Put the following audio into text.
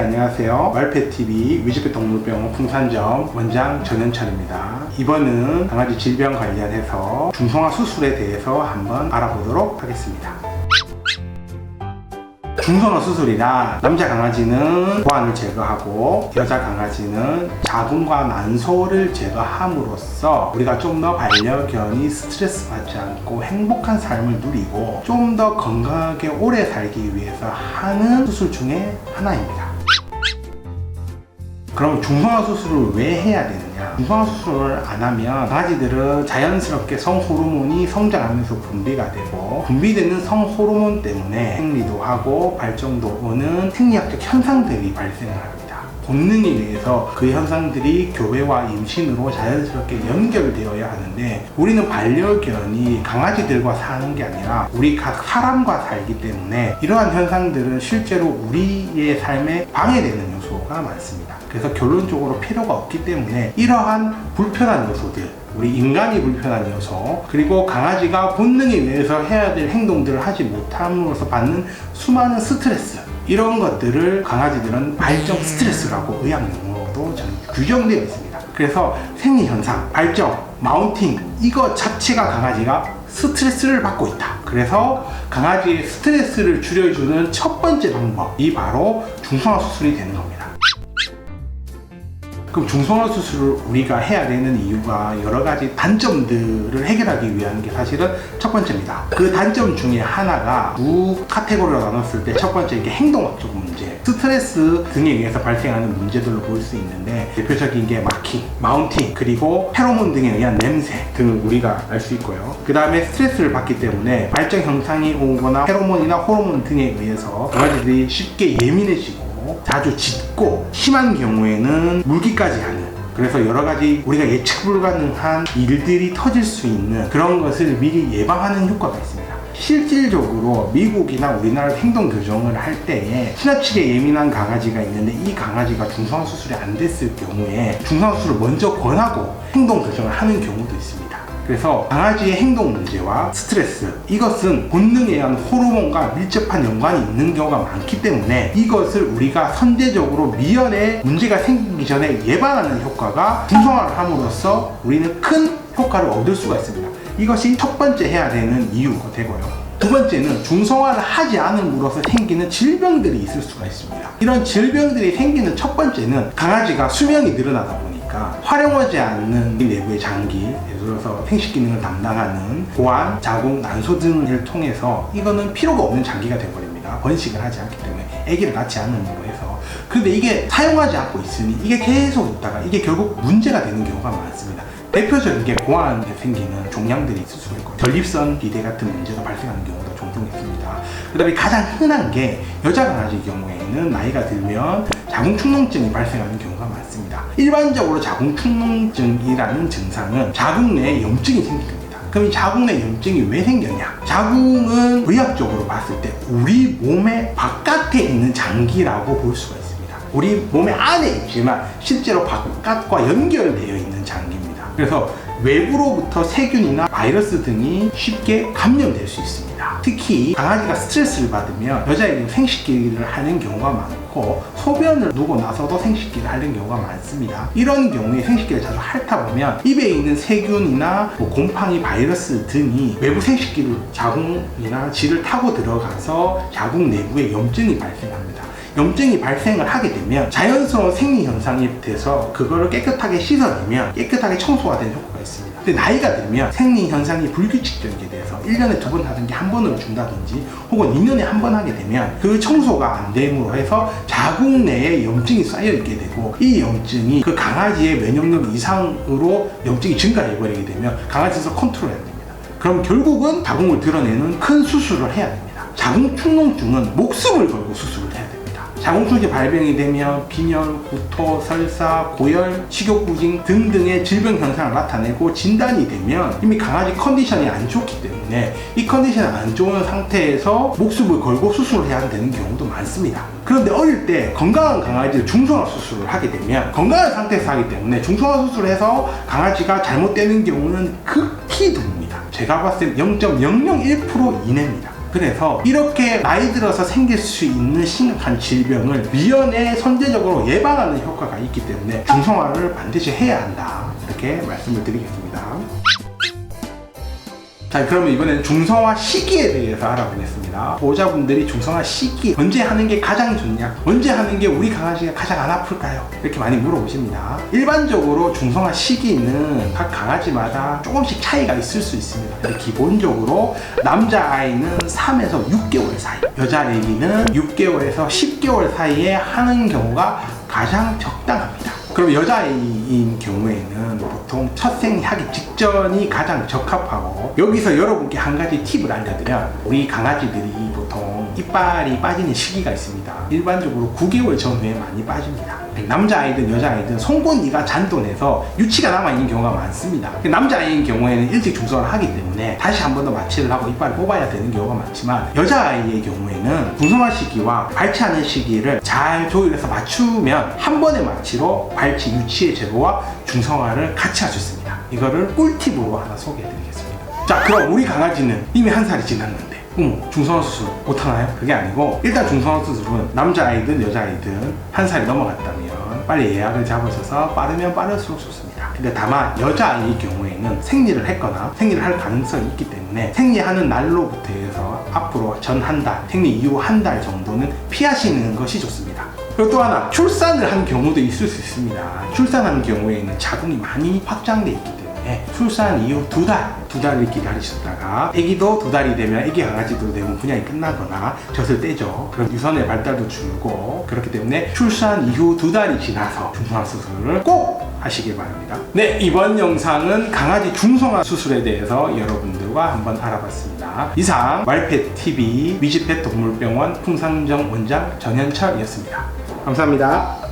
안녕하세요. 말펫TV 위즈펫 동물병원 풍산점 원장 전현철입니다. 이번은 강아지 질병 관련해서 중성화 수술에 대해서 한번 알아보도록 하겠습니다. 중성화 수술이란 남자 강아지는 고환을 제거하고 여자 강아지는 자궁과 난소를 제거함으로써 우리가 좀 더 반려견이 스트레스 받지 않고 행복한 삶을 누리고 좀 더 건강하게 오래 살기 위해서 하는 수술 중에 하나입니다. 그럼 중성화 수술을 왜 해야 되느냐? 중성화 수술을 안 하면 강아지들은 자연스럽게 성호르몬이 성장하면서 분비가 되고, 분비되는 성호르몬 때문에 생리도 하고 발정도 오는 생리학적 현상들이 발생을 합니다. 본능에 의해서 그 현상들이 교배와 임신으로 자연스럽게 연결되어야 하는데, 우리는 반려견이 강아지들과 사는 게 아니라 우리 각 사람과 살기 때문에 이러한 현상들은 실제로 우리의 삶에 방해되는 요소가 많습니다. 그래서 결론적으로 필요가 없기 때문에 이러한 불편한 요소들, 우리 인간이 불편한 요소, 그리고 강아지가 본능에 의해서 해야 될 행동들을 하지 못함으로써 받는 수많은 스트레스, 이런 것들을 강아지들은 발정 스트레스라고 의학용어로 규정되어 있습니다. 그래서 생리현상, 발정, 마운팅, 이거 자체가 강아지가 스트레스를 받고 있다. 그래서 강아지의 스트레스를 줄여주는 첫 번째 방법이 바로 중성화 수술이 되는 겁니다. 그럼 중성화 수술을 우리가 해야 되는 이유가 여러 가지 단점들을 해결하기 위한 게 사실은 첫 번째입니다. 그 단점 중에 하나가 두 카테고리로 나눴을 때 첫 번째, 이게 행동학적 문제, 스트레스 등에 의해서 발생하는 문제들로 볼 수 있는데, 대표적인 게 마킹, 마운팅, 그리고 페로몬 등에 의한 냄새 등을 우리가 알 수 있고요. 그 다음에 스트레스를 받기 때문에 발정 현상이 오거나 페로몬이나 호르몬 등에 의해서 강아지들이 쉽게 예민해지고 자주 짖고, 심한 경우에는 물기까지 하는, 그래서 여러가지 우리가 예측 불가능한 일들이 터질 수 있는 그런 것을 미리 예방하는 효과가 있습니다. 실질적으로 미국이나 우리나라 행동 교정을 할 때에 지나치게 예민한 강아지가 있는데, 이 강아지가 중성화 수술이 안 됐을 경우에 중성화 수술을 먼저 권하고 행동 교정을 하는 경우도 있습니다. 그래서 강아지의 행동 문제와 스트레스, 이것은 본능에 의한 호르몬과 밀접한 연관이 있는 경우가 많기 때문에 이것을 우리가 선제적으로 미연에 문제가 생기기 전에 예방하는 효과가 중성화를 함으로써 우리는 큰 효과를 얻을 수가 있습니다. 이것이 첫 번째 해야 되는 이유가 되고요. 두 번째는 중성화를 하지 않음으로써 생기는 질병들이 있을 수가 있습니다. 이런 질병들이 생기는 첫 번째는 강아지가 수명이 늘어나다 보니까 활용하지 않는 내부의 장기, 예를 들어서 생식 기능을 담당하는 고환, 자궁, 난소 등을 통해서 이거는 필요가 없는 장기가 되어버립니다. 번식을 하지 않기 때문에, 아기를 낳지 않음으로 해서. 그런데 이게 사용하지 않고 있으니 이게 계속 있다가 이게 결국 문제가 되는 경우가 많습니다. 대표적인 게 고환에 생기는 종양들이 있을 수 있고, 전립선 비대 같은 문제가 발생하는 경우도 종종 있습니다. 그 다음에 가장 흔한 게 여자 강아지 경우에는 나이가 들면 자궁축농증이 발생하는 경우가 많습니다. 일반적으로 자궁축농증이라는 증상은 자궁 내에 염증이 생깁니다. 그럼 이 자궁 내 염증이 왜 생겼냐? 자궁은 의학적으로 봤을 때 우리 몸의 바깥에 있는 장기라고 볼 수가 있습니다. 우리 몸의 안에 있지만 실제로 바깥과 연결되어 있는 장기입니다. 그래서 외부로부터 세균이나 바이러스 등이 쉽게 감염될 수 있습니다. 특히 강아지가 스트레스를 받으면 여자에게는 생식기를 하는 경우가 많고, 소변을 누고 나서도 생식기를 하는 경우가 많습니다. 이런 경우에 생식기를 자주 핥다 보면 입에 있는 세균이나 곰팡이, 바이러스 등이 외부 생식기를, 자궁이나 질을 타고 들어가서 자궁 내부에 염증이 발생합니다. 염증이 발생을 하게 되면 자연스러운 생리 현상이 돼서 그거를 깨끗하게 씻어내면 깨끗하게 청소가 되는 효과가 있습니다. 근데 나이가 들면 생리 현상이 불규칙적이게 돼서 1년에 2번 하던 게 한 번으로 준다든지 혹은 2년에 한 번 하게 되면 그 청소가 안 됨으로 해서 자궁 내에 염증이 쌓여 있게 되고, 이 염증이 그 강아지의 면역력 이상으로 염증이 증가해버리게 되면 강아지에서 컨트롤해야 됩니다. 그럼 결국은 자궁을 드러내는 큰 수술을 해야 됩니다. 자궁축농증은 목숨을 걸고 수술을 해야 됩니다. 자궁축이 발병이 되면 빈혈, 구토, 설사, 고열, 식욕부진 등등의 질병 현상을 나타내고 진단이 되면 이미 강아지 컨디션이 안 좋기 때문에 이 컨디션이 안 좋은 상태에서 목숨을 걸고 수술을 해야 되는 경우도 많습니다. 그런데 어릴 때 건강한 강아지를 중성화 수술을 하게 되면 건강한 상태에서 하기 때문에 중성화 수술을 해서 강아지가 잘못되는 경우는 극히 드뭅니다. 제가 봤을 때 0.001% 이내입니다. 그래서 이렇게 나이 들어서 생길 수 있는 심각한 질병을 미연에 선제적으로 예방하는 효과가 있기 때문에 중성화를 반드시 해야 한다, 이렇게 말씀을 드리겠습니다. 자, 그러면 이번에는 중성화 시기에 대해서 알아보겠습니다. 보호자분들이 중성화 시기 언제 하는 게 가장 좋냐, 언제 하는 게 우리 강아지가 가장 안 아플까요? 이렇게 많이 물어보십니다. 일반적으로 중성화 시기는 각 강아지마다 조금씩 차이가 있을 수 있습니다. 근데 기본적으로 남자아이는 3에서 6개월 사이, 여자아이는 6개월에서 10개월 사이에 하는 경우가 가장 적당합니다. 그럼 여자아이인 경우에는 보통 첫 생하기 직전이 가장 적합하고, 여기서 여러분께 한 가지 팁을 알려드리면, 우리 강아지들이 보통 이빨이 빠지는 시기가 있습니다. 일반적으로 9개월 전후에 많이 빠집니다. 남자아이든 여자아이든 송곳니가 잔돈해서 유치가 남아있는 경우가 많습니다. 남자아이인 경우에는 일찍 중성화를 하기 때문에 다시 한 번 더 마취를 하고 이빨을 뽑아야 되는 경우가 많지만, 여자아이의 경우에는 중성화 시기와 발치하는 시기를 잘 조율해서 맞추면 한 번의 마취로 발치, 유치의 제거와 중성화를 같이 할 수 있습니다. 이거를 꿀팁으로 하나 소개해드리겠습니다. 자, 그럼 우리 강아지는 이미 1살이 지났는데 중성화 수술 못하나요? 그게 아니고, 일단 중성화 수술은 남자아이든 여자아이든 1살이 넘어갔다면 빨리 예약을 잡으셔서 빠르면 빠를수록 좋습니다. 근데 다만 여자아이의 경우에는 생리를 했거나 생리를 할 가능성이 있기 때문에 생리하는 날로부터 해서 앞으로 전 한 달, 생리 이후 한 달 정도는 피하시는 것이 좋습니다. 그리고 또 하나, 출산을 한 경우도 있을 수 있습니다. 출산한 경우에는 자궁이 많이 확장돼 있기 때문에 출산 이후 두 달을 기다리셨다가 아기도 2달이 되면 아기 강아지도 대부분 분양이 끝나거나 젖을 떼죠. 그럼 유선의 발달도 줄고, 그렇기 때문에 출산 이후 2달이 지나서 중성화 수술을 꼭 하시길 바랍니다. 네, 이번 영상은 강아지 중성화 수술에 대해서 여러분들과 한번 알아봤습니다. 이상 말펫TV 위즈펫 동물병원 풍산정 원장 전현철이었습니다. 감사합니다.